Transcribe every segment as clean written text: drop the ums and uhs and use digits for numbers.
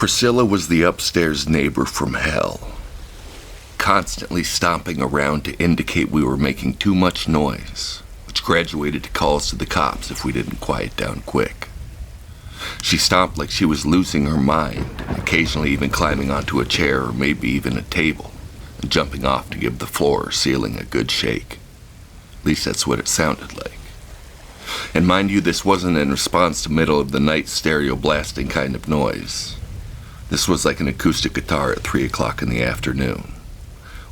Priscilla was the upstairs neighbor from hell, constantly stomping around to indicate we were making too much noise, which graduated to calls to the cops if we didn't quiet down quick. She stomped like she was losing her mind, occasionally even climbing onto a chair or maybe even a table, and jumping off to give the floor or ceiling a good shake. At least that's what it sounded like. And mind you, this wasn't in response to middle-of-the-night stereo blasting kind of noise. This was like an acoustic guitar at 3 o'clock in the afternoon,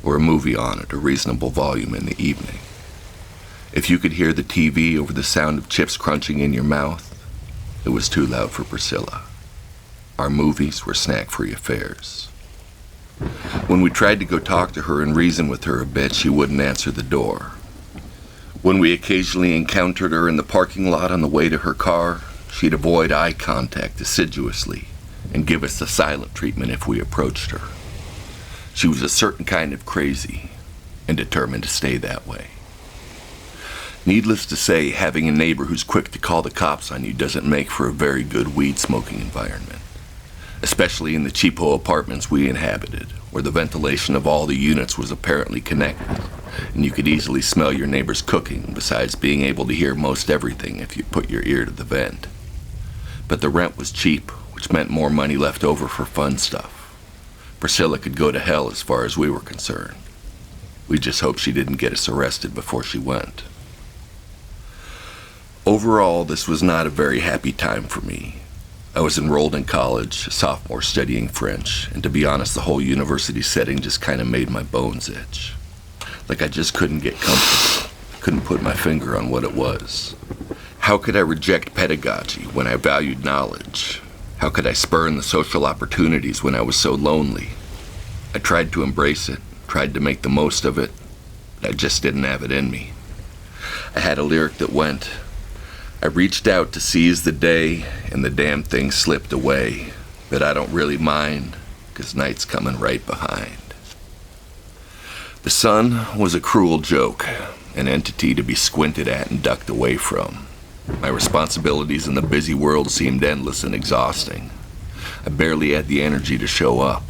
or a movie on at a reasonable volume in the evening. If you could hear the TV over the sound of chips crunching in your mouth, it was too loud for Priscilla. Our movies were snack-free affairs. When we tried to go talk to her and reason with her a bit, she wouldn't answer the door. When we occasionally encountered her in the parking lot on the way to her car, she'd avoid eye contact assiduously and give us the silent treatment if we approached her. She was a certain kind of crazy and determined to stay that way. Needless to say, having a neighbor who's quick to call the cops on you doesn't make for a very good weed-smoking environment, especially in the cheapo apartments we inhabited, where the ventilation of all the units was apparently connected, and you could easily smell your neighbor's cooking, besides being able to hear most everything if you put your ear to the vent. But the rent was cheap, which meant more money left over for fun stuff. Priscilla could go to hell as far as we were concerned. We just hoped she didn't get us arrested before she went. Overall, this was not a very happy time for me. I was enrolled in college, a sophomore studying French, and to be honest, the whole university setting just kind of made my bones itch. Like I just couldn't get comfortable. Couldn't put my finger on what it was. How could I reject pedagogy when I valued knowledge? How could I spurn the social opportunities when I was so lonely? I tried to embrace it, tried to make the most of it, but I just didn't have it in me. I had a lyric that went, I reached out to seize the day, and the damn thing slipped away, but I don't really mind, 'cause night's coming right behind. The sun was a cruel joke, an entity to be squinted at and ducked away from. My responsibilities in the busy world seemed endless and exhausting. I barely had the energy to show up.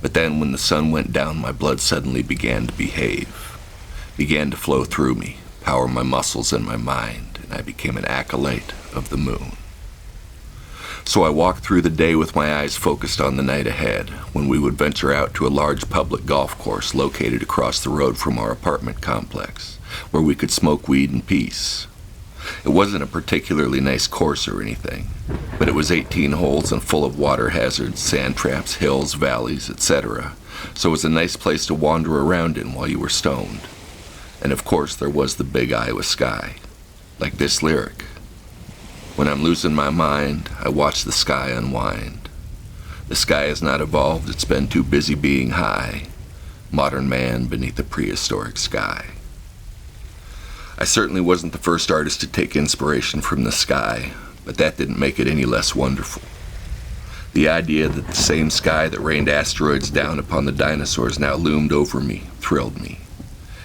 But then when the sun went down, my blood suddenly began to behave, began to flow through me, power my muscles and my mind, and I became an acolyte of the moon. So I walked through the day with my eyes focused on the night ahead, when we would venture out to a large public golf course located across the road from our apartment complex, where we could smoke weed in peace. It wasn't a particularly nice course or anything, but it was 18 holes and full of water hazards, sand traps, hills, valleys, etc., so it was a nice place to wander around in while you were stoned. And of course there was the big Iowa sky, like this lyric. When I'm losing my mind, I watch the sky unwind. The sky has not evolved, it's been too busy being high. Modern man beneath a prehistoric sky. I certainly wasn't the first artist to take inspiration from the sky, but that didn't make it any less wonderful. The idea that the same sky that rained asteroids down upon the dinosaurs now loomed over me thrilled me.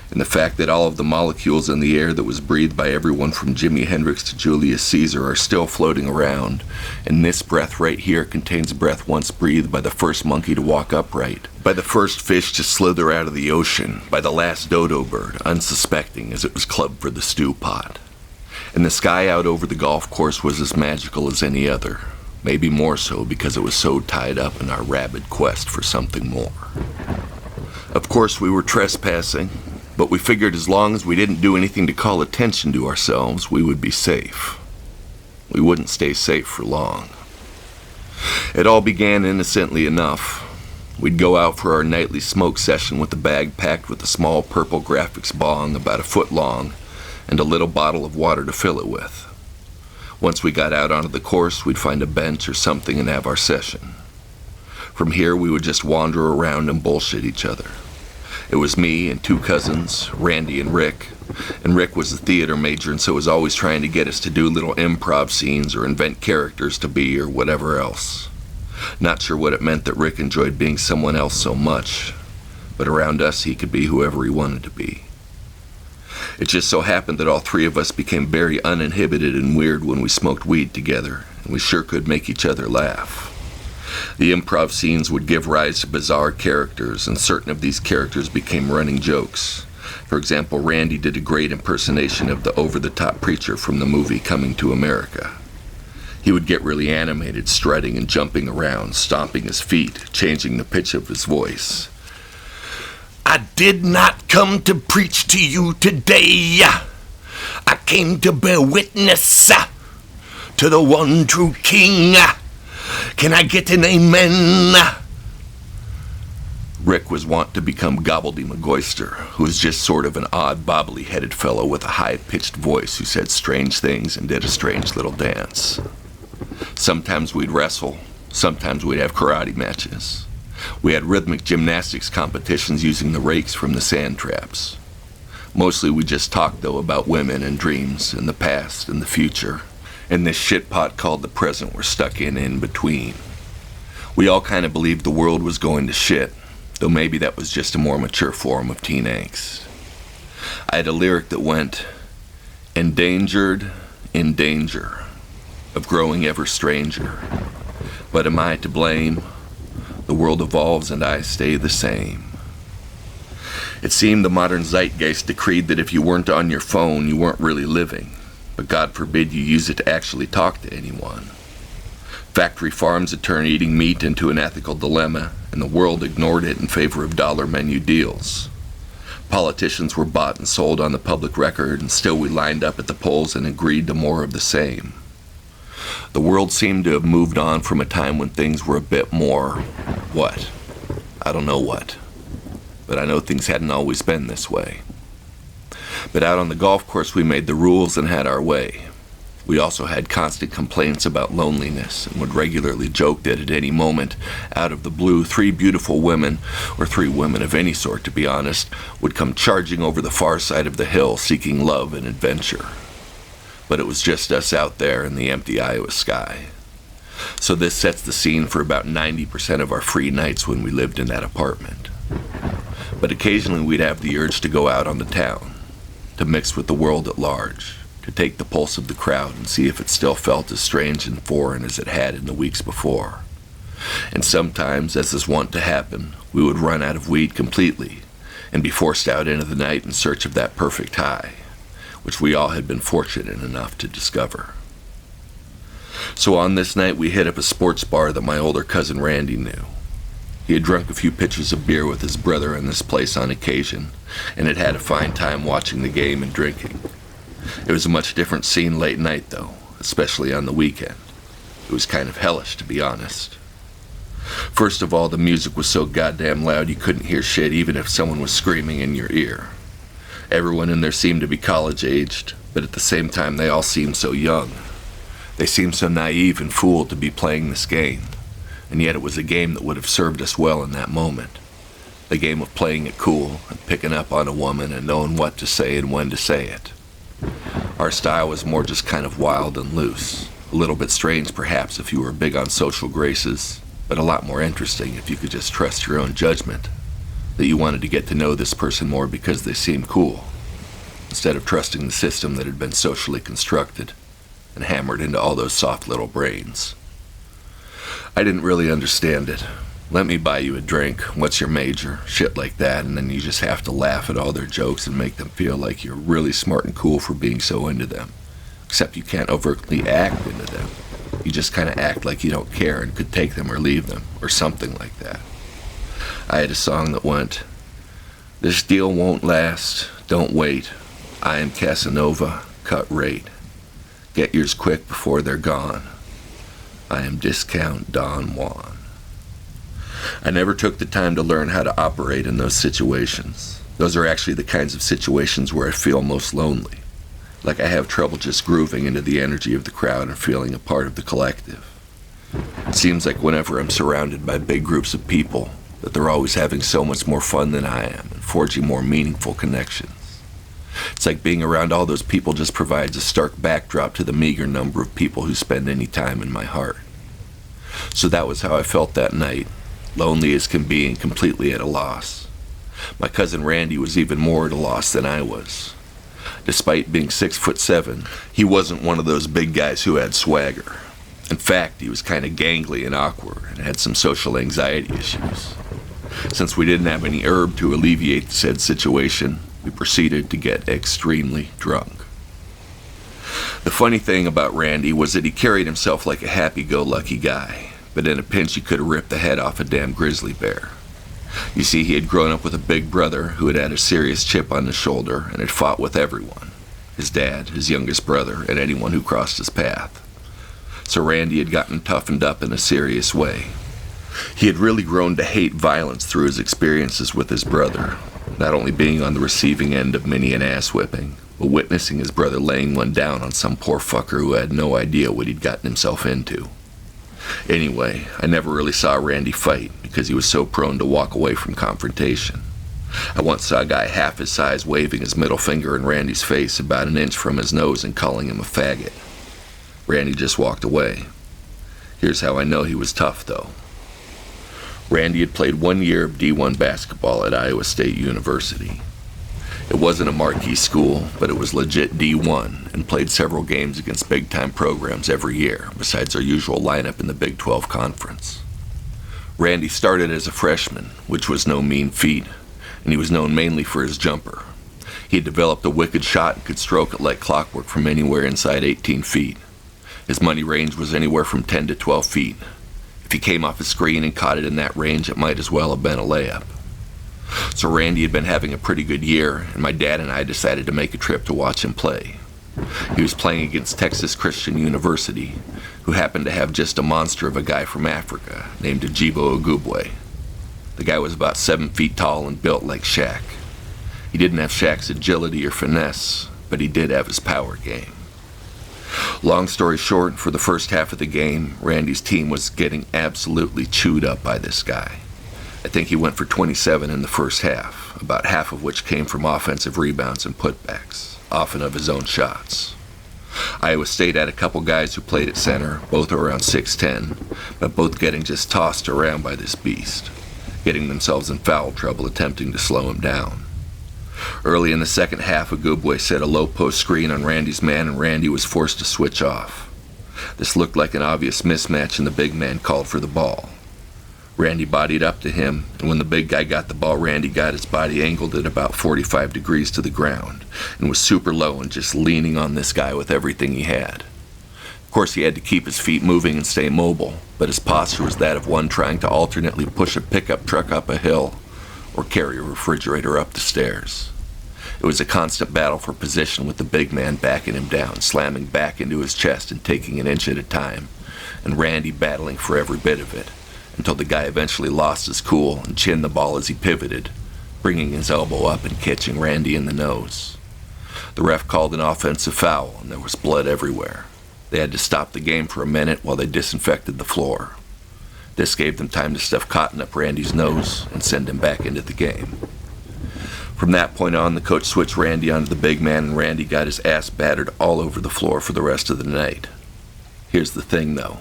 And the fact that all of the molecules in the air that was breathed by everyone from Jimi Hendrix to Julius Caesar are still floating around, and this breath right here contains breath once breathed by the first monkey to walk upright, by the first fish to slither out of the ocean, by the last dodo bird, unsuspecting as it was clubbed for the stew pot. And the sky out over the golf course was as magical as any other, maybe more so because it was so tied up in our rabid quest for something more. Of course, we were trespassing, but we figured as long as we didn't do anything to call attention to ourselves, we would be safe. We wouldn't stay safe for long. It all began innocently enough. We'd go out for our nightly smoke session with a bag packed with a small purple graphics bong about a foot long and a little bottle of water to fill it with. Once we got out onto the course, we'd find a bench or something and have our session. From here, we would just wander around and bullshit each other. It was me and two cousins, Randy and Rick was a theater major and so was always trying to get us to do little improv scenes or invent characters to be or whatever else. Not sure what it meant that Rick enjoyed being someone else so much, but around us he could be whoever he wanted to be. It just so happened that all three of us became very uninhibited and weird when we smoked weed together, and we sure could make each other laugh. The improv scenes would give rise to bizarre characters, and certain of these characters became running jokes. For example, Randy did a great impersonation of the over-the-top preacher from the movie Coming to America. He would get really animated, strutting and jumping around, stomping his feet, changing the pitch of his voice. I did not come to preach to you today. I came to bear witness to the one true King. Can I get an amen? Rick was wont to become Gobbledy McGoyster, who was just sort of an odd, bobbly-headed fellow with a high-pitched voice who said strange things and did a strange little dance. Sometimes we'd wrestle, sometimes we'd have karate matches. We had rhythmic gymnastics competitions using the rakes from the sand traps. Mostly we just talked, though, about women and dreams and the past and the future, and this shit pot called the present we're stuck in between. We all kind of believed the world was going to shit, though maybe that was just a more mature form of teen angst. I had a lyric that went, endangered, in danger of growing ever stranger. But am I to blame? The world evolves and I stay the same. It seemed the modern zeitgeist decreed that if you weren't on your phone, you weren't really living. But God forbid you use it to actually talk to anyone. Factory farms had turned eating meat into an ethical dilemma, and the world ignored it in favor of dollar menu deals. Politicians were bought and sold on the public record, and still we lined up at the polls and agreed to more of the same. The world seemed to have moved on from a time when things were a bit more, what? I don't know what. But I know things hadn't always been this way. But out on the golf course we made the rules and had our way. We also had constant complaints about loneliness and would regularly joke that at any moment, out of the blue, 3 beautiful women, or 3 women of any sort to be honest, would come charging over the far side of the hill seeking love and adventure. But it was just us out there in the empty Iowa sky. So this sets the scene for about 90% of our free nights when we lived in that apartment. But occasionally we'd have the urge to go out on the town, to mix with the world at large, to take the pulse of the crowd and see if it still felt as strange and foreign as it had in the weeks before. And sometimes, as is wont to happen, we would run out of weed completely and be forced out into the night in search of that perfect high, which we all had been fortunate enough to discover. So on this night we hit up a sports bar that my older cousin Randy knew. He had drunk a few pitchers of beer with his brother in this place on occasion, and had had a fine time watching the game and drinking. It was a much different scene late night, though, especially on the weekend. It was kind of hellish, to be honest. First of all, the music was so goddamn loud you couldn't hear shit even if someone was screaming in your ear. Everyone in there seemed to be college-aged, but at the same time they all seemed so young. They seemed so naive and fooled to be playing this game, and yet it was a game that would have served us well in that moment. The game of playing it cool and picking up on a woman and knowing what to say and when to say it. Our style was more just kind of wild and loose, a little bit strange perhaps if you were big on social graces, but a lot more interesting if you could just trust your own judgment, that you wanted to get to know this person more because they seemed cool, instead of trusting the system that had been socially constructed and hammered into all those soft little brains. I didn't really understand it. Let me buy you a drink, what's your major, shit like that, and then you just have to laugh at all their jokes and make them feel like you're really smart and cool for being so into them. Except you can't overtly act into them. You just kind of act like you don't care and could take them or leave them, or something like that. I had a song that went, "This deal won't last, don't wait. I am Casanova, cut rate. Get yours quick before they're gone. I am Discount Don Juan." I never took the time to learn how to operate in those situations. Those are actually the kinds of situations where I feel most lonely. Like I have trouble just grooving into the energy of the crowd and feeling a part of the collective. It seems like whenever I'm surrounded by big groups of people, that they're always having so much more fun than I am and forging more meaningful connections. It's like being around all those people just provides a stark backdrop to the meager number of people who spend any time in my heart. So that was how I felt that night, lonely as can be and completely at a loss. My cousin Randy was even more at a loss than I was. Despite being 6'7", he wasn't one of those big guys who had swagger. In fact, he was kind of gangly and awkward and had some social anxiety issues. Since we didn't have any herb to alleviate the said situation, we proceeded to get extremely drunk. The funny thing about Randy was that he carried himself like a happy-go-lucky guy, but in a pinch he could have ripped the head off a damn grizzly bear. You see, he had grown up with a big brother who had had a serious chip on his shoulder and had fought with everyone. His dad, his youngest brother, and anyone who crossed his path. So Randy had gotten toughened up in a serious way. He had really grown to hate violence through his experiences with his brother, not only being on the receiving end of many an ass whipping, but witnessing his brother laying one down on some poor fucker who had no idea what he'd gotten himself into. Anyway, I never really saw Randy fight because he was so prone to walk away from confrontation. I once saw a guy half his size waving his middle finger in Randy's face about an inch from his nose and calling him a faggot. Randy just walked away. Here's how I know he was tough, though. Randy had played 1 year of D1 basketball at Iowa State University. It wasn't a marquee school, but it was legit D1 and played several games against big-time programs every year, besides our usual lineup in the Big 12 Conference. Randy started as a freshman, which was no mean feat, and he was known mainly for his jumper. He had developed a wicked shot and could stroke it like clockwork from anywhere inside 18 feet. His money range was anywhere from 10 to 12 feet. If he came off a screen and caught it in that range, it might as well have been a layup. So Randy had been having a pretty good year, and my dad and I decided to make a trip to watch him play. He was playing against Texas Christian University, who happened to have just a monster of a guy from Africa named Ajibo Ogubwe. The guy was about 7 feet tall and built like Shaq. He didn't have Shaq's agility or finesse, but he did have his power game. Long story short, for the first half of the game, Randy's team was getting absolutely chewed up by this guy. I think he went for 27 in the first half, about half of which came from offensive rebounds and putbacks, often of his own shots. Iowa State had a couple guys who played at center, both around 6'10", but both getting just tossed around by this beast, getting themselves in foul trouble attempting to slow him down. Early in the second half, Ogubwe set a low-post screen on Randy's man, and Randy was forced to switch off. This looked like an obvious mismatch, and the big man called for the ball. Randy bodied up to him, and when the big guy got the ball, Randy got his body angled at about 45 degrees to the ground, and was super low and just leaning on this guy with everything he had. Of course, he had to keep his feet moving and stay mobile, but his posture was that of one trying to alternately push a pickup truck up a hill or carry a refrigerator up the stairs. It was a constant battle for position, with the big man backing him down, slamming back into his chest and taking an inch at a time, and Randy battling for every bit of it, until the guy eventually lost his cool and chinned the ball as he pivoted, bringing his elbow up and catching Randy in the nose. The ref called an offensive foul, and there was blood everywhere. They had to stop the game for a minute while they disinfected the floor. This gave them time to stuff cotton up Randy's nose and send him back into the game. From that point on, the coach switched Randy onto the big man, and Randy got his ass battered all over the floor for the rest of the night. Here's the thing, though.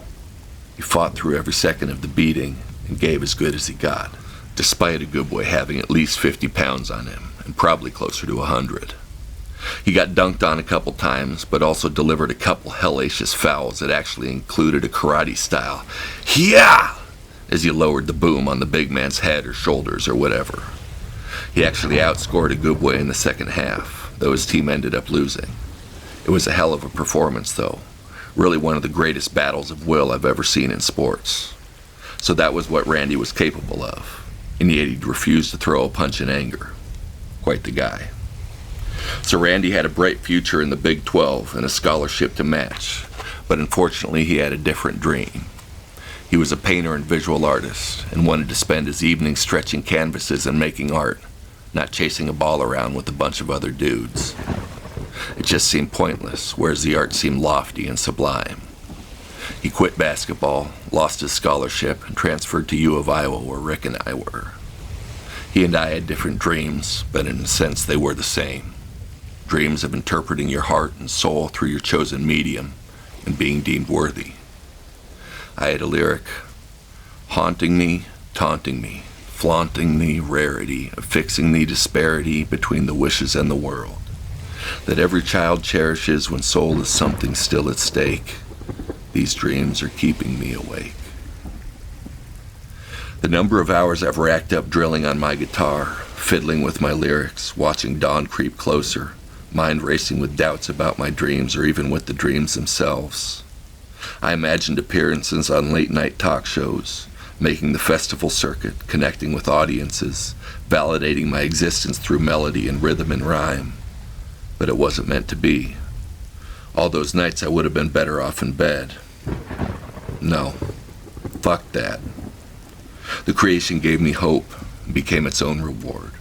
He fought through every second of the beating and gave as good as he got, despite Ogubwe having at least 50 pounds on him, and probably closer to 100. He got dunked on a couple times, but also delivered a couple hellacious fouls that actually included a karate-style "Hia!" as he lowered the boom on the big man's head or shoulders or whatever. He actually outscored Ogubwe in the second half, though his team ended up losing. It was a hell of a performance, though. Really one of the greatest battles of will I've ever seen in sports. So that was what Randy was capable of, and yet he'd refused to throw a punch in anger. Quite the guy. So Randy had a bright future in the Big 12 and a scholarship to match, but unfortunately he had a different dream. He was a painter and visual artist, and wanted to spend his evenings stretching canvases and making art, not chasing a ball around with a bunch of other dudes. It just seemed pointless, whereas the art seemed lofty and sublime. He quit basketball, lost his scholarship, and transferred to U of Iowa, where Rick and I were. He and I had different dreams, but in a sense they were the same. Dreams of interpreting your heart and soul through your chosen medium and being deemed worthy. I had a lyric: haunting me, taunting me, flaunting the rarity of fixing the disparity between the wishes and the world, that every child cherishes when soul is something still at stake, These dreams are keeping me awake. The number of hours I've racked up drilling on my guitar, fiddling with my lyrics, watching dawn creep closer, mind racing with doubts about my dreams or even with the dreams themselves. I imagined appearances on late-night talk shows, making the festival circuit, connecting with audiences, validating my existence through melody and rhythm and rhyme. But it wasn't meant to be. All those nights I would have been better off in bed. No, fuck that. The creation gave me hope and became its own reward.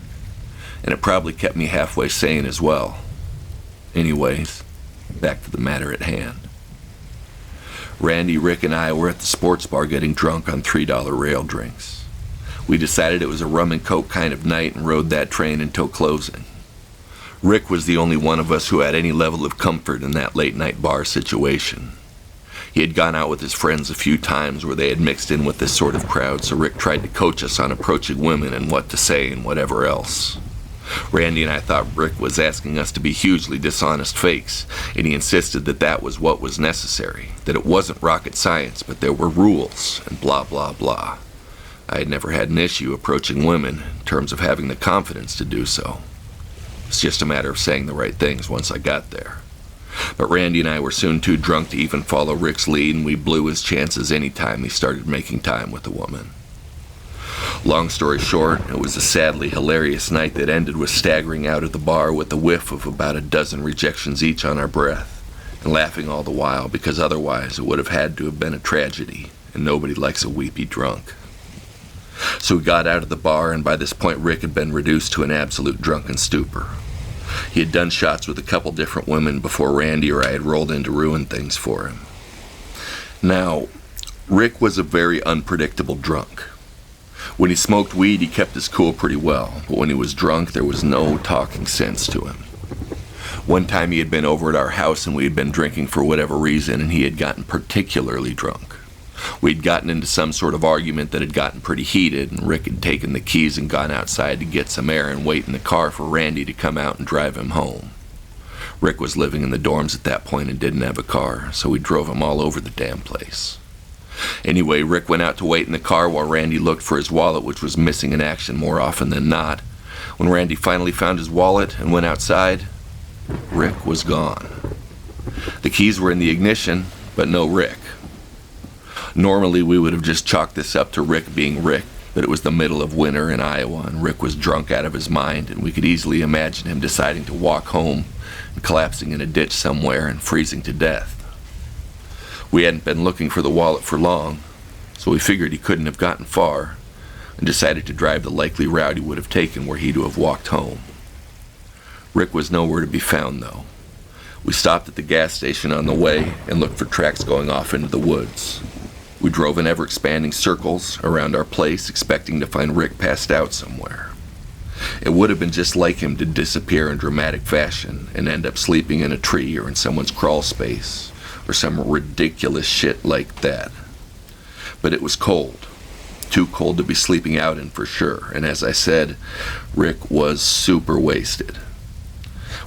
And it probably kept me halfway sane as well. Anyways, back to the matter at hand. Randy, Rick, and I were at the sports bar getting drunk on $3 rail drinks. We decided it was a rum and coke kind of night and rode that train until closing. Rick was the only one of us who had any level of comfort in that late-night bar situation. He had gone out with his friends a few times where they had mixed in with this sort of crowd, so Rick tried to coach us on approaching women and what to say and whatever else. Randy and I thought Rick was asking us to be hugely dishonest fakes, and he insisted that that was what was necessary, that it wasn't rocket science, but there were rules, and blah, blah, blah. I had never had an issue approaching women in terms of having the confidence to do so. It's just a matter of saying the right things once I got there. But Randy and I were soon too drunk to even follow Rick's lead, and we blew his chances any time he started making time with a woman. Long story short, it was a sadly hilarious night that ended with staggering out of the bar with a whiff of about a dozen rejections each on our breath, and laughing all the while because otherwise it would have had to have been a tragedy, and nobody likes a weepy drunk. So we got out of the bar, and by this point Rick had been reduced to an absolute drunken stupor. He had done shots with a couple different women before Randy or I had rolled in to ruin things for him. Now, Rick was a very unpredictable drunk. When he smoked weed, he kept his cool pretty well, but when he was drunk, there was no talking sense to him. One time he had been over at our house and we had been drinking for whatever reason, and he had gotten particularly drunk. We'd gotten into some sort of argument that had gotten pretty heated, and Rick had taken the keys and gone outside to get some air and wait in the car for Randy to come out and drive him home. Rick was living in the dorms at that point and didn't have a car, so we drove him all over the damn place. Anyway, Rick went out to wait in the car while Randy looked for his wallet, which was missing in action more often than not. When Randy finally found his wallet and went outside, Rick was gone. The keys were in the ignition, but no Rick. Normally we would have just chalked this up to Rick being Rick, but it was the middle of winter in Iowa and Rick was drunk out of his mind, and we could easily imagine him deciding to walk home and collapsing in a ditch somewhere and freezing to death. We hadn't been looking for the wallet for long, so we figured he couldn't have gotten far, and decided to drive the likely route he would have taken were he to have walked home. Rick was nowhere to be found, though. We stopped at the gas station on the way and looked for tracks going off into the woods. We drove in ever-expanding circles around our place, expecting to find Rick passed out somewhere. It would have been just like him to disappear in dramatic fashion and end up sleeping in a tree or in someone's crawl space, or some ridiculous shit like that. But it was cold. Too cold to be sleeping out in for sure, and as I said, Rick was super wasted.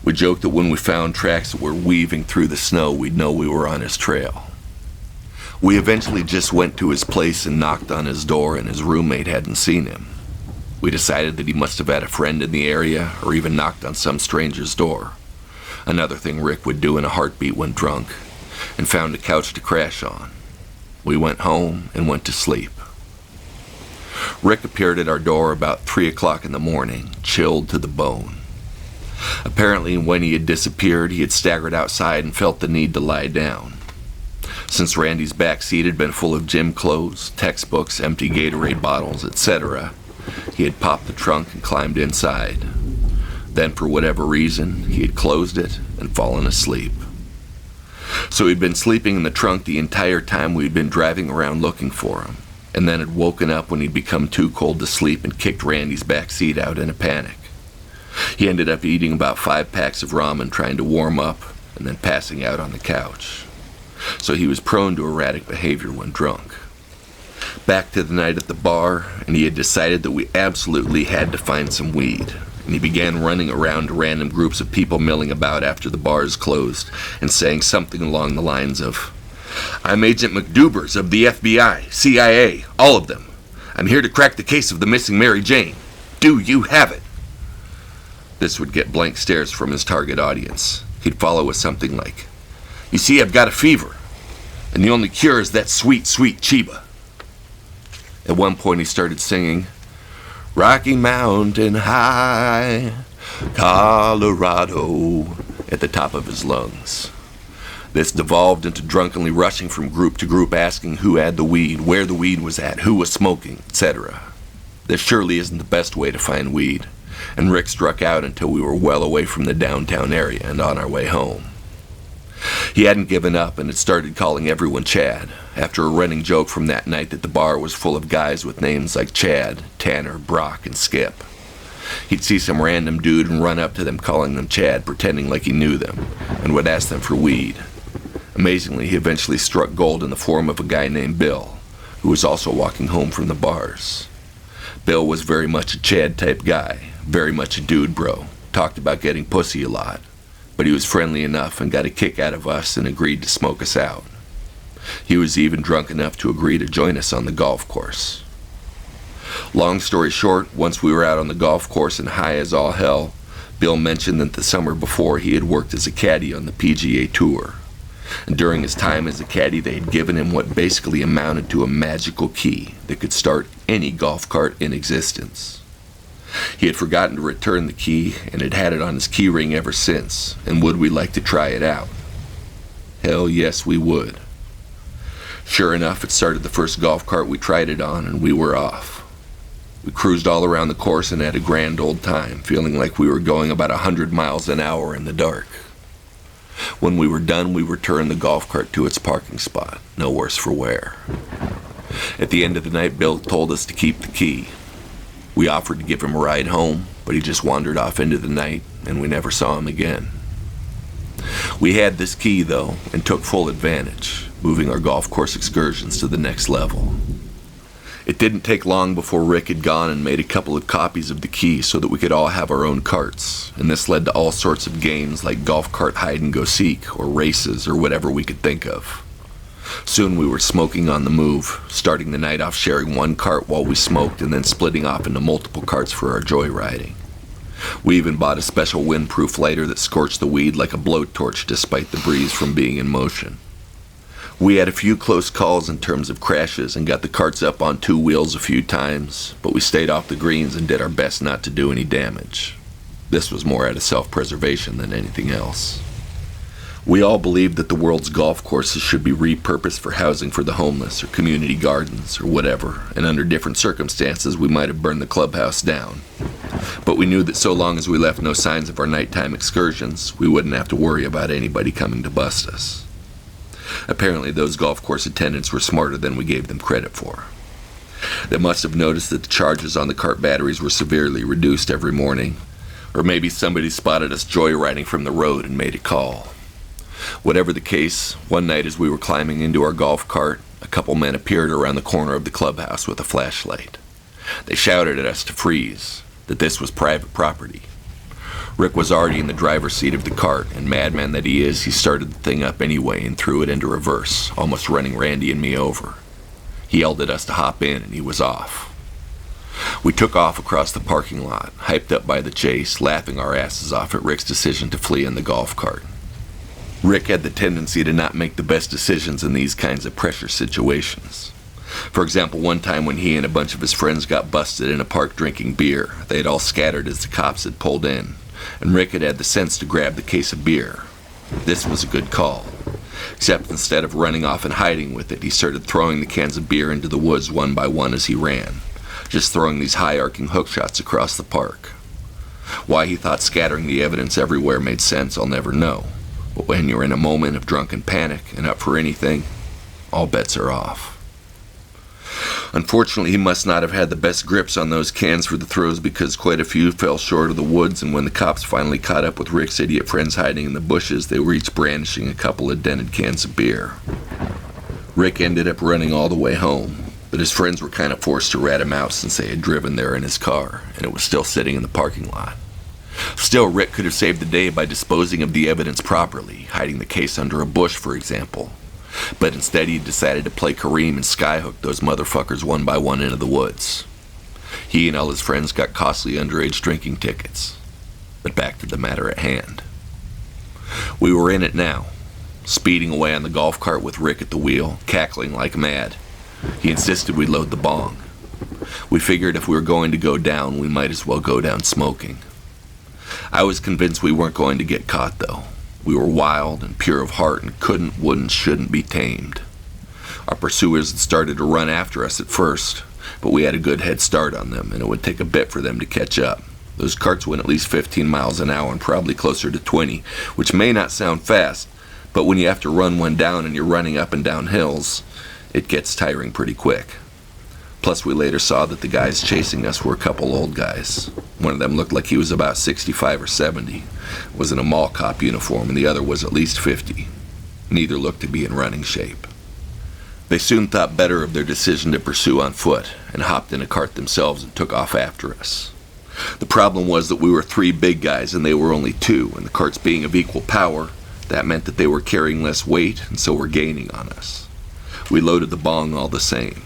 We joked that when we found tracks that were weaving through the snow, we'd know we were on his trail. We eventually just went to his place and knocked on his door, and his roommate hadn't seen him. We decided that he must have had a friend in the area, or even knocked on some stranger's door. Another thing Rick would do in a heartbeat when drunk, and found a couch to crash on. We went home and went to sleep. Rick appeared at our door about 3 o'clock in the morning, chilled to the bone. Apparently, when he had disappeared, he had staggered outside and felt the need to lie down. Since Randy's back seat had been full of gym clothes, textbooks, empty Gatorade bottles, etc., he had popped the trunk and climbed inside. Then, for whatever reason, he had closed it and fallen asleep. So he'd been sleeping in the trunk the entire time we'd been driving around looking for him, and then had woken up when he'd become too cold to sleep and kicked Randy's back seat out in a panic. He ended up eating about 5 packs of ramen trying to warm up, and then passing out on the couch. So he was prone to erratic behavior when drunk. Back to the night at the bar, and he had decided that we absolutely had to find some weed, and he began running around to random groups of people milling about after the bars closed and saying something along the lines of, I'm Agent McDubers of the FBI, CIA, all of them. I'm here to crack the case of the missing Mary Jane. Do you have it?" This would get blank stares from his target audience. He'd follow with something like, "You see, I've got a fever, and the only cure is that sweet, sweet Chiba." At one point he started singing, "Rocky Mountain High, Colorado," at the top of his lungs. This devolved into drunkenly rushing from group to group asking who had the weed, where the weed was at, who was smoking, etc. This surely isn't the best way to find weed, and Rick struck out until we were well away from the downtown area and on our way home. He hadn't given up and had started calling everyone Chad, after a running joke from that night that the bar was full of guys with names like Chad, Tanner, Brock, and Skip. He'd see some random dude and run up to them calling them Chad, pretending like he knew them, and would ask them for weed. Amazingly, he eventually struck gold in the form of a guy named Bill, who was also walking home from the bars. Bill was very much a Chad-type guy, very much a dude bro, talked about getting pussy a lot, but he was friendly enough and got a kick out of us and agreed to smoke us out. He was even drunk enough to agree to join us on the golf course. Long story short, once we were out on the golf course and high as all hell, Bill mentioned that the summer before he had worked as a caddy on the PGA Tour. And during his time as a caddy, they had given him what basically amounted to a magical key that could start any golf cart in existence. He had forgotten to return the key and had had it on his key ring ever since, and would we like to try it out? Hell yes, we would. Sure enough, it started the first golf cart we tried it on, and we were off. We cruised all around the course and had a grand old time, feeling like we were going about 100 miles an hour in the dark. When we were done, we returned the golf cart to its parking spot, no worse for wear. At the end of the night, Bill told us to keep the key. We offered to give him a ride home, but he just wandered off into the night, and we never saw him again. We had this key, though, and took full advantage, moving our golf course excursions to the next level. It didn't take long before Rick had gone and made a couple of copies of the key so that we could all have our own carts, and this led to all sorts of games like golf cart hide-and-go-seek, or races, or whatever we could think of. Soon we were smoking on the move, starting the night off sharing one cart while we smoked and then splitting off into multiple carts for our joyriding. We even bought a special windproof lighter that scorched the weed like a blowtorch despite the breeze from being in motion. We had a few close calls in terms of crashes and got the carts up on two wheels a few times, but we stayed off the greens and did our best not to do any damage. This was more out of self-preservation than anything else. We all believed that the world's golf courses should be repurposed for housing for the homeless or community gardens or whatever, and under different circumstances we might have burned the clubhouse down. But we knew that so long as we left no signs of our nighttime excursions, we wouldn't have to worry about anybody coming to bust us. Apparently those golf course attendants were smarter than we gave them credit for. They must have noticed that the charges on the cart batteries were severely reduced every morning, or maybe somebody spotted us joyriding from the road and made a call. Whatever the case, one night as we were climbing into our golf cart, a couple men appeared around the corner of the clubhouse with a flashlight. They shouted at us to freeze, that this was private property. Rick was already in the driver's seat of the cart, and madman that he is, he started the thing up anyway and threw it into reverse, almost running Randy and me over. He yelled at us to hop in, and he was off. We took off across the parking lot, hyped up by the chase, laughing our asses off at Rick's decision to flee in the golf cart. Rick had the tendency to not make the best decisions in these kinds of pressure situations. For example, one time when he and a bunch of his friends got busted in a park drinking beer, they had all scattered as the cops had pulled in, and Rick had the sense to grab the case of beer. This was a good call. Except instead of running off and hiding with it, he started throwing the cans of beer into the woods one by one as he ran, just throwing these high-arcing hook shots across the park. Why he thought scattering the evidence everywhere made sense, I'll never know. But when you're in a moment of drunken panic and up for anything, all bets are off. Unfortunately, he must not have had the best grips on those cans for the throws because quite a few fell short of the woods, and when the cops finally caught up with Rick's idiot friends hiding in the bushes, they were each brandishing a couple of dented cans of beer. Rick ended up running all the way home, but his friends were kind of forced to rat him out since they had driven there in his car, and it was still sitting in the parking lot. Still, Rick could have saved the day by disposing of the evidence properly, hiding the case under a bush, for example. But instead he decided to play Kareem and skyhook those motherfuckers one by one into the woods. He and all his friends got costly underage drinking tickets. But back to the matter at hand. We were in it now, speeding away on the golf cart with Rick at the wheel, cackling like mad. He insisted we load the bong. We figured if we were going to go down, we might as well go down smoking. I was convinced we weren't going to get caught, though. We were wild and pure of heart and couldn't, wouldn't, shouldn't be tamed. Our pursuers had started to run after us at first, but we had a good head start on them, and it would take a bit for them to catch up. Those carts went at least 15 miles an hour and probably closer to 20, which may not sound fast, but when you have to run one down and you're running up and down hills, it gets tiring pretty quick. Plus, we later saw that the guys chasing us were a couple old guys. One of them looked like he was about 65 or 70, was in a mall cop uniform, and the other was at least 50. Neither looked to be in running shape. They soon thought better of their decision to pursue on foot, and hopped in a cart themselves and took off after us. The problem was that we were 3 big guys and they were only 2, and the carts being of equal power, that meant that they were carrying less weight and so were gaining on us. We loaded the bong all the same.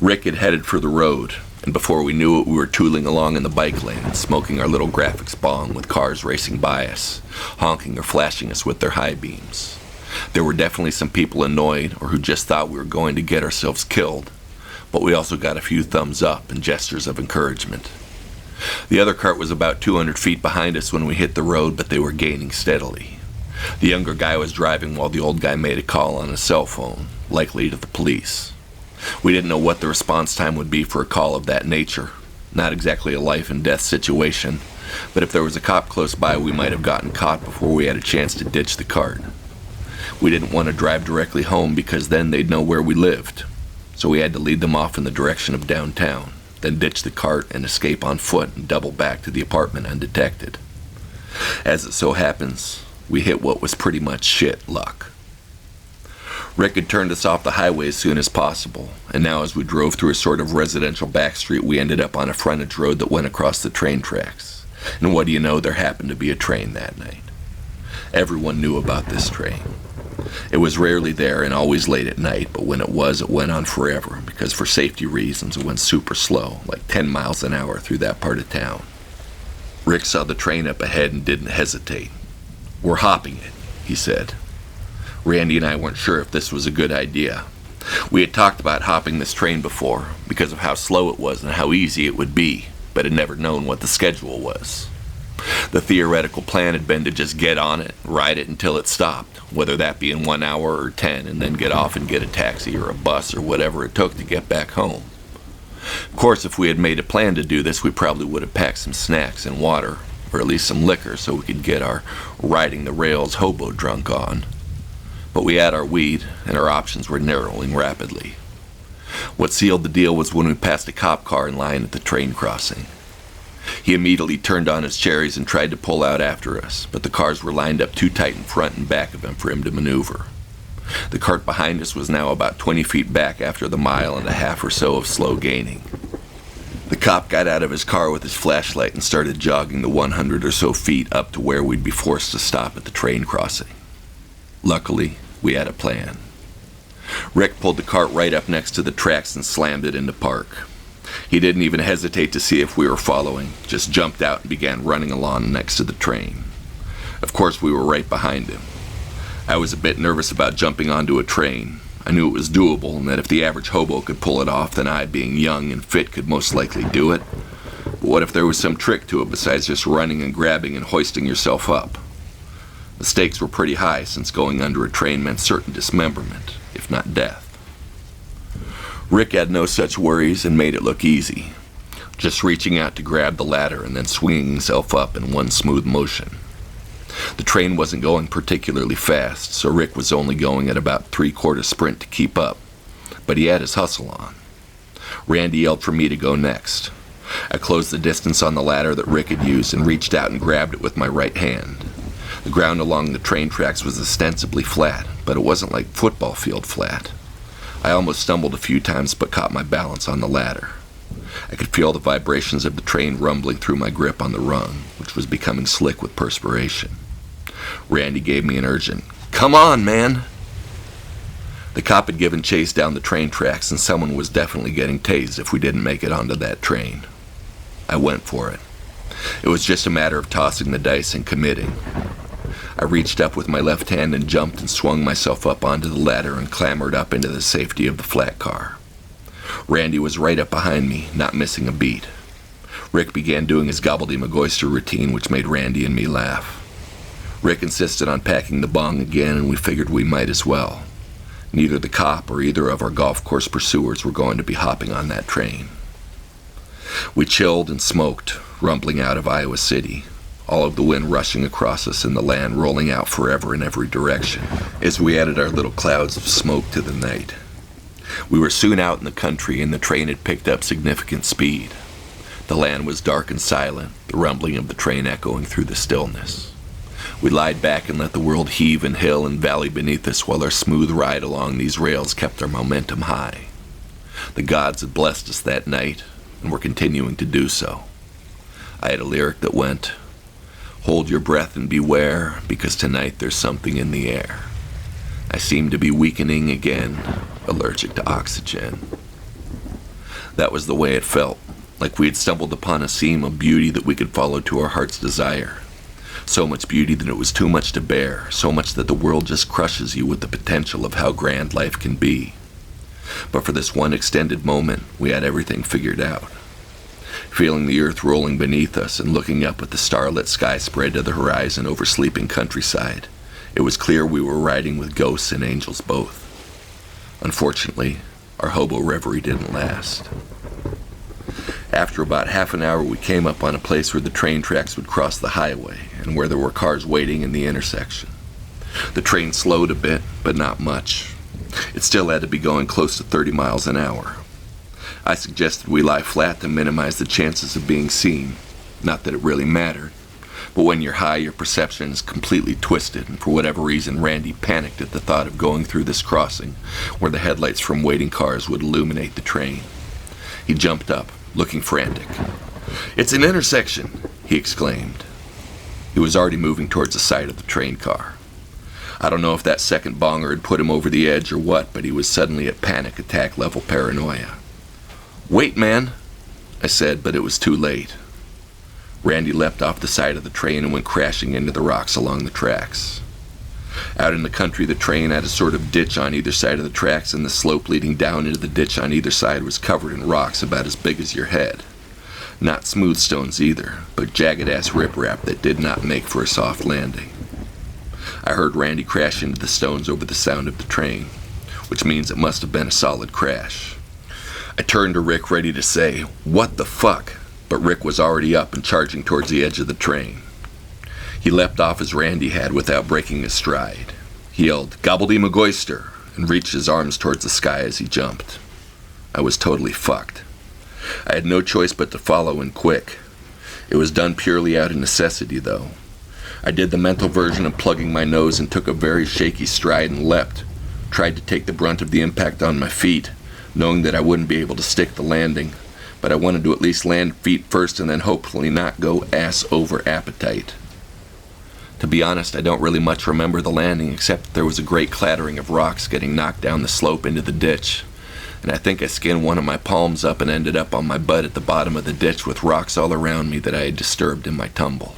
Rick had headed for the road, and before we knew it, we were tooling along in the bike lane and smoking our little graphics bong with cars racing by us, honking or flashing us with their high beams. There were definitely some people annoyed or who just thought we were going to get ourselves killed, but we also got a few thumbs up and gestures of encouragement. The other cart was about 200 feet behind us when we hit the road, but they were gaining steadily. The younger guy was driving while the old guy made a call on his cell phone, likely to the police. We didn't know what the response time would be for a call of that nature. Not exactly a life and death situation, but if there was a cop close by, we might have gotten caught before we had a chance to ditch the cart. We didn't want to drive directly home because then they'd know where we lived, so we had to lead them off in the direction of downtown, then ditch the cart and escape on foot and double back to the apartment undetected. As it so happens, we hit what was pretty much shit luck. Rick had turned us off the highway as soon as possible, and now as we drove through a sort of residential back street, we ended up on a frontage road that went across the train tracks. And what do you know, there happened to be a train that night. Everyone knew about this train. It was rarely there and always late at night, but when it was, it went on forever, because for safety reasons it went super slow, like 10 miles an hour through that part of town. Rick saw the train up ahead and didn't hesitate. "We're hopping it," he said. Randy and I weren't sure if this was a good idea. We had talked about hopping this train before, because of how slow it was and how easy it would be, but had never known what the schedule was. The theoretical plan had been to just get on it, ride it until it stopped, whether that be in 1 hour or 10, and then get off and get a taxi or a bus or whatever it took to get back home. Of course, if we had made a plan to do this, we probably would have packed some snacks and water, or at least some liquor, so we could get our riding the rails hobo drunk on. But we had our weed, and our options were narrowing rapidly. What sealed the deal was when we passed a cop car in line at the train crossing. He immediately turned on his cherries and tried to pull out after us, but the cars were lined up too tight in front and back of him for him to maneuver. The cart behind us was now about 20 feet back after the mile and a half or so of slow gaining. The cop got out of his car with his flashlight and started jogging the 100 or so feet up to where we'd be forced to stop at the train crossing. Luckily, we had a plan. Rick pulled the cart right up next to the tracks and slammed it into park. He didn't even hesitate to see if we were following, just jumped out and began running along next to the train. Of course, we were right behind him. I was a bit nervous about jumping onto a train. I knew it was doable and that if the average hobo could pull it off, then I, being young and fit, could most likely do it. But what if there was some trick to it besides just running and grabbing and hoisting yourself up? The stakes were pretty high since going under a train meant certain dismemberment, if not death. Rick had no such worries and made it look easy, just reaching out to grab the ladder and then swinging himself up in one smooth motion. The train wasn't going particularly fast, so Rick was only going at about 3/4 sprint to keep up, but he had his hustle on. Randy yelled for me to go next. I closed the distance on the ladder that Rick had used and reached out and grabbed it with my right hand. The ground along the train tracks was ostensibly flat, but it wasn't like football field flat. I almost stumbled a few times but caught my balance on the ladder. I could feel the vibrations of the train rumbling through my grip on the rung, which was becoming slick with perspiration. Randy gave me an urgent, "Come on, man!" The cop had given chase down the train tracks, and someone was definitely getting tased if we didn't make it onto that train. I went for it. It was just a matter of tossing the dice and committing. I reached up with my left hand and jumped and swung myself up onto the ladder and clambered up into the safety of the flat car. Randy was right up behind me, not missing a beat. Rick began doing his gobbledygook routine, which made Randy and me laugh. Rick insisted on packing the bong again, and we figured we might as well. Neither the cop or either of our golf course pursuers were going to be hopping on that train. We chilled and smoked, rumbling out of Iowa City, all of the wind rushing across us and the land rolling out forever in every direction, as we added our little clouds of smoke to the night. We were soon out in the country, and the train had picked up significant speed. The land was dark and silent, the rumbling of the train echoing through the stillness. We lied back and let the world heave and hill and valley beneath us while our smooth ride along these rails kept our momentum high. The gods had blessed us that night, and were continuing to do so. I had a lyric that went, "Hold your breath and beware, because tonight there's something in the air." I seemed to be weakening again, allergic to oxygen. That was the way it felt, like we had stumbled upon a seam of beauty that we could follow to our heart's desire. So much beauty that it was too much to bear, so much that the world just crushes you with the potential of how grand life can be. But for this one extended moment, we had everything figured out. Feeling the earth rolling beneath us and looking up at the starlit sky spread to the horizon over sleeping countryside, it was clear we were riding with ghosts and angels both. Unfortunately, our hobo reverie didn't last. After about half an hour, we came up on a place where the train tracks would cross the highway and where there were cars waiting in the intersection. The train slowed a bit, but not much. It still had to be going close to 30 miles an hour. I suggested we lie flat to minimize the chances of being seen. Not that it really mattered, but when you're high, your perception is completely twisted, and for whatever reason, Randy panicked at the thought of going through this crossing where the headlights from waiting cars would illuminate the train. He jumped up, looking frantic. "It's an intersection!" he exclaimed. He was already moving towards the side of the train car. I don't know if that second bonger had put him over the edge or what, but he was suddenly at panic attack level paranoia. "Wait, man," I said, but it was too late. Randy leapt off the side of the train and went crashing into the rocks along the tracks. Out in the country, the train had a sort of ditch on either side of the tracks, and the slope leading down into the ditch on either side was covered in rocks about as big as your head. Not smooth stones either, but jagged-ass riprap that did not make for a soft landing. I heard Randy crash into the stones over the sound of the train, which means it must have been a solid crash. I turned to Rick, ready to say, "What the fuck?" But Rick was already up and charging towards the edge of the train. He leapt off as Randy had without breaking his stride. He yelled, "Gobbledygook," and reached his arms towards the sky as he jumped. I was totally fucked. I had no choice but to follow and quick. It was done purely out of necessity, though. I did the mental version of plugging my nose and took a very shaky stride and leapt. Tried to take the brunt of the impact on my feet, knowing that I wouldn't be able to stick the landing, but I wanted to at least land feet first and then hopefully not go ass over appetite. To be honest, I don't really much remember the landing, except that there was a great clattering of rocks getting knocked down the slope into the ditch, and I think I skinned one of my palms up and ended up on my butt at the bottom of the ditch with rocks all around me that I had disturbed in my tumble.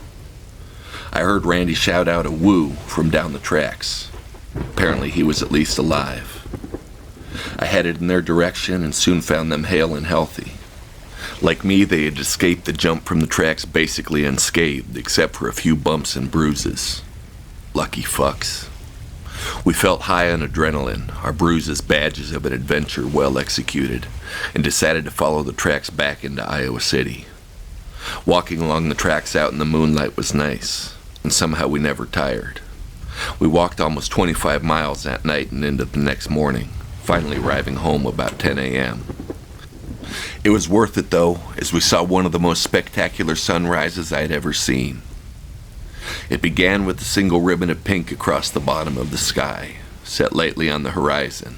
I heard Randy shout out a woo from down the tracks. Apparently he was at least alive. I headed in their direction and soon found them hale and healthy. Like me, they had escaped the jump from the tracks basically unscathed, except for a few bumps and bruises. Lucky fucks. We felt high on adrenaline, our bruises badges of an adventure well executed, and decided to follow the tracks back into Iowa City. Walking along the tracks out in the moonlight was nice, and somehow we never tired. We walked almost 25 miles that night and into the next morning, finally arriving home about 10 a.m. It was worth it, though, as we saw one of the most spectacular sunrises I had ever seen. It began with a single ribbon of pink across the bottom of the sky, set lightly on the horizon.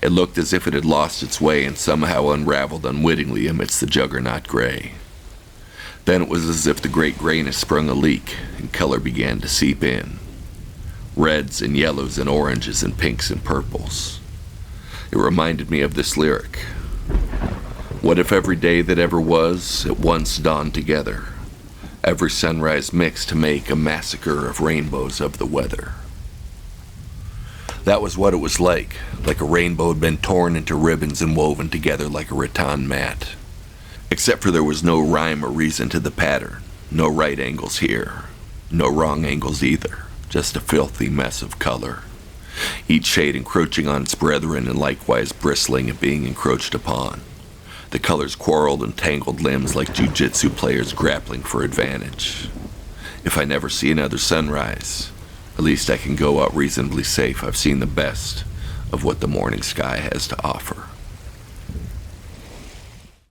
It looked as if it had lost its way and somehow unraveled unwittingly amidst the juggernaut gray. Then it was as if the great grayness sprung a leak, and color began to seep in. reds and yellows and oranges and pinks and purples. It reminded me of this lyric. What if every day that ever was at once dawned together, every sunrise mixed to make a massacre of rainbows of the weather? That was what it was like a rainbow had been torn into ribbons and woven together like a rattan mat. Except for there was no rhyme or reason to the pattern, no right angles here, no wrong angles either, just a filthy mess of color. Each shade encroaching on its brethren and likewise bristling at being encroached upon. The colors quarreled and tangled limbs like jiu-jitsu players grappling for advantage. If I never see another sunrise, at least I can go out reasonably safe. I've seen the best of what the morning sky has to offer.